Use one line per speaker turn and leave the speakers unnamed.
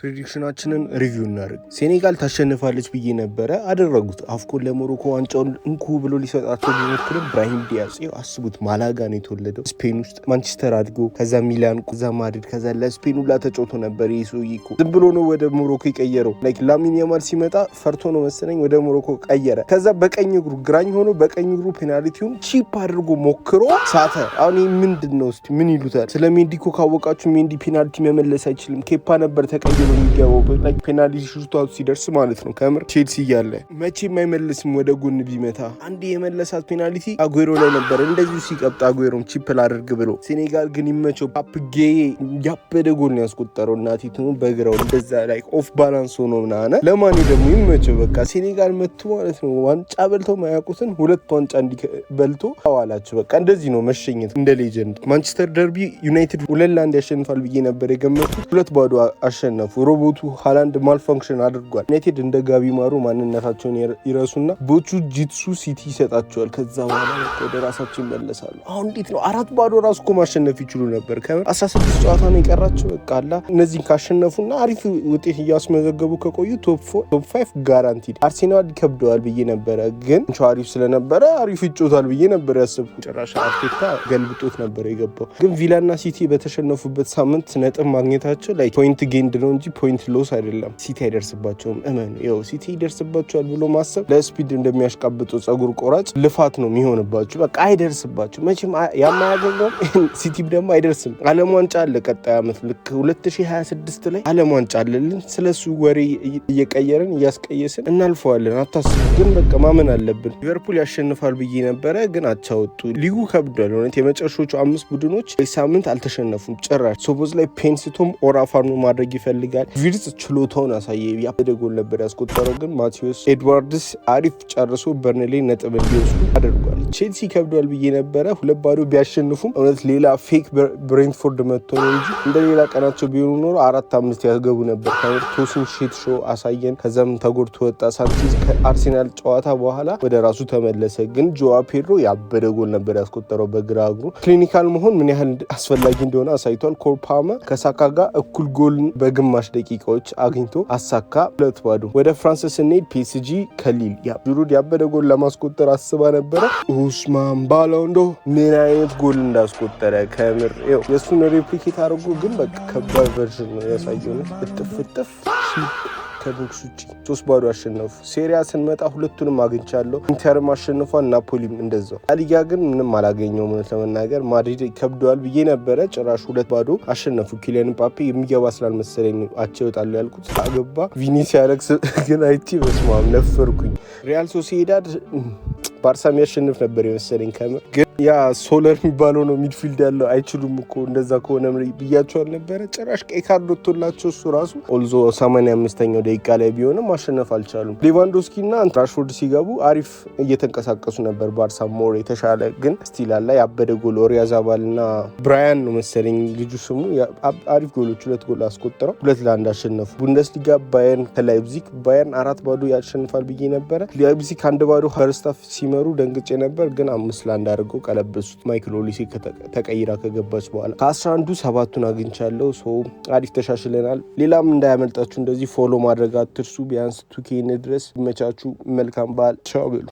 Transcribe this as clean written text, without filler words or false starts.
ፕሬዲክሽናችንን ሪቪው እናደርግ። ሴኔጋል ታሸንፋለች ብዬ ነበረ። አደረጉት። አፍኮን ለሞሮኮ ዋንጫውን እንኩ ብሎ ሊሰጣቸው ቢሞክርም ብራሂም ዲያዝ አስቡት፣ ማላጋ ነው የተወለደው ስፔን ውስጥ ማንቸስተር አድጎ ከዛ ሚላን ከዛ ማድሪድ ከዛ ለስፔን ሁላ ተጫውቶ ነበር። ይህ ሰውዬ እኮ ዝም ብሎ ነው ወደ ሞሮኮ የቀየረው። ላይክ ላሚን ያማል ሲመጣ ፈርቶ ነው መሰለኝ ወደ ሞሮኮ ቀየረ። ከዛ በቀኝ እግሩ ግራኝ ሆኖ በቀኝ እግሩ ፔናልቲውን ቺፕ አድርጎ ሞክሮ ሳተ። አሁን ይህ ምንድን ነው? እስቲ ምን ይሉታል? ስለ ሜንዲ እኮ ካወቃችሁ ሜንዲ ፔናልቲ መመለስ አይችልም። ኬፓ ነበር ተቀይሮ የሚገባው ላይክ ፔናልቲ ሹታው ሲደርስ ማለት ነው። ከምር ቼልሲ እያለ መቼም አይመልስም ወደ ጎን ቢመታ። አንድ የመለሳት ፔናልቲ አጉዌሮ ላይ ነበር እንደዚሁ ሲቀብጥ አጉዌሮም ቺፕ ላደርግ ብሎ። ሴኔጋል ግን ይመቸው ፓፕጌ ያበደ ጎል ነው ያስቆጠረው። እናቲቱ በግራው እንደዛ ላይ ኦፍ ባላንስ ሆኖ ምናነ ለማን ደግሞ ይመቸው። በቃ ሴኔጋል መጥቶ ማለት ነው ዋንጫ በልተው ማያውቁትን 2 ዋንጫ እንዲበልቶ አዋላቸው። በቃ እንደዚህ ነው መሸኘት እንደ ሌጀንድ። ማንቸስተር ደርቢ ዩናይትድ 2-1 ያሸንፋል ብዬ ነበር የገመቱት። 2-2 አሸነፉ። ሮቦቱ ሃላንድ ማልፋንክሽን አድርጓል። ዩናይትድ እንደ ጋቢ ማሩ ማንነታቸውን ይረሱና ቦቹ ጂትሱ ሲቲ ይሰጣቸዋል። ከዛ በኋላ ወደ ራሳቸው ይመለሳሉ። አሁን እንዴት ነው 4-0 ራሱ እኮ ማሸነፍ ይችሉ ነበር። ከምር 16 ጨዋታ ነው የቀራቸው። በቃ አላ እነዚህን ካሸነፉና አሪፍ ውጤት እያስመዘገቡ ከቆዩ ቶፕ 5 ጋራንቲድ። አርሴናል ይከብደዋል ብዬ ነበረ፣ ግን አሪፍ ስለነበረ አሪፍ ይጮታል ብዬ ነበር ያሰብኩት። ጭራሽ አርቴታ ገልብጦት ነበር የገባው። ግን ቪላና ሲቲ በተሸነፉበት ሳምንት ነጥብ ማግኘታቸው ላይ ፖይንት ጌንድ ነው እንጂ ፖይንት ሎስ አይደለም። ሲቲ አይደርስባቸውም። እመኑ። ያው ሲቲ ይደርስባቸዋል ብሎ ማሰብ ለስፒድ እንደሚያሽቃብጡ ጸጉር ቆራጭ ልፋት ነው የሚሆንባቸው። በቃ አይደርስባቸው መቼም ያማያገኘው። ሲቲ ደግሞ አይደርስም። ዓለም ዋንጫ አለ ቀጣይ ዓመት ልክ 2026 ላይ ዓለም ዋንጫ አለልን። ስለሱ ወሬ እየቀየርን እያስቀየስን እናልፈዋለን። አታስቡ። ግን በቃ ማመን አለብን። ሊቨርፑል ያሸንፋል ብዬ ነበረ፣ ግን አቻወጡ። ሊጉ ከብዷል። ሆነት የመጨረሻዎቹ 5 ቡድኖች ሳምንት አልተሸነፉም ጭራሽ። ሶቦዝ ላይ ፔንስቶም ኦራፋርኑ ማድረግ ይፈልጋል። ቪርትስ ችሎታውን አሳየ። ያበደ ጎል ነበር ያስቆጠረው፣ ግን ማቴዎስ ኤድዋርድስ አሪፍ ጨርሶ በርንሌ ነጥብ እንዲወስዱ አድርጓል። ቼልሲ ከብዷል ብዬ ነበረ። 2-0 ቢያሸንፉም እውነት ሌላ ፌክ ብሬንትፎርድ መጥቶ ነው እንጂ እንደ ሌላ ቀናቸው ቢሆኑ ኖሮ 4-5 ያስገቡ ነበር። ቶሲን ሼት ሾ አሳየን። ከዛም ተጎድቶ ወጣ። ሳንቼዝ ከአርሴናል ጨዋታ በኋላ ወደ ራሱ ተመለሰ። ግን ጆዋ ፔድሮ ያበደ ጎል ነበር ያስቆጠረው በግራ እግሩ። ክሊኒካል መሆን ምን ያህል አስፈላጊ እንደሆነ አሳይቷል። ኮል ፓልመር ከሳካ ጋር እኩል ጎል በግማሽ ደቂቃዎች አግኝቶ አሳካ። 2-0 ወደ ፍራንስ ስንሄድ ፒኤስጂ ከሊል ጁሩድ ያበደ ጎል ለማስቆጠር አስባ ነበረ። ኡስማን ባላንዶ ምን አይነት ጎል እንዳስቆጠረ ከምር የእሱን ሬፕሊኬት አድርጎ፣ ግን በቃ ከባድ ቨርዥን ነው ያሳየው። እጥፍ ከቦክስ ውጪ 3-0 አሸነፉ። ሴሪያ ስንመጣ ሁለቱንም አግኝቻለሁ። ኢንተርም አሸንፏል፣ ናፖሊም እንደዛው። ላሊጋ ግን ምንም አላገኘውም ለመናገር። ማድሪድ ከብደዋል ብዬ ነበረ፣ ጭራሽ 2-0 አሸነፉ። ኪሊያን ምባፔ የሚገባ ስላልመሰለኝ አቻ ይወጣሉ ያልኩት አገባ። ቪኒ ሲያለቅስ ግን አይቲ በስማም ነፈርኩኝ። ሪያል ሶሲዳድ ባርሳ የሚያሸንፍ ነበር የመሰለኝ ከምር። ግን ያ ሶለር የሚባለው ነው ሚድፊልድ ያለው። አይችሉም እኮ እንደዛ ከሆነ ብያቸው አልነበረ። ጭራሽ ቀይ ካርድ ወጥቶላቸው እሱ ራሱ ኦልዞ 85ኛው ደቂቃ ላይ ቢሆንም ማሸነፍ አልቻሉም። ሌቫንዶስኪ እና ራሽፎርድ ሲገቡ አሪፍ እየተንቀሳቀሱ ነበር። ባርሳ ሞር የተሻለ ግን ስቲል አለ። ያበደ ጎል ኦሪያዛባል እና ብራያን ነው መሰለኝ ልጁ ስሙ። አሪፍ ጎሎች 2 ጎል አስቆጥረው 2-1 አሸነፉ። ቡንደስሊጋ ባየርን ከላይፕዚግ ባየርን 4-0 ያሸንፋል ብዬ ነበረ። ላይፕዚግ 1-0 ሀርስታፍ ሲመሩ ደንግጬ ነበር፣ ግን 5-1 አድርገው ቀለበሱት። ማይክል ኦሊሴ ተቀይራ ከገባች በኋላ ከ11ዱ 7ቱን አግኝቻለሁ። ሶ አሪፍ ተሻሽለናል። ሌላም እንዳያመልጣችሁ እንደዚህ ፎሎ ማድረግ አትርሱ። ቢያንስ 2K ድረስ ይመቻችሁ። መልካም በዓል። ቻው በሉ።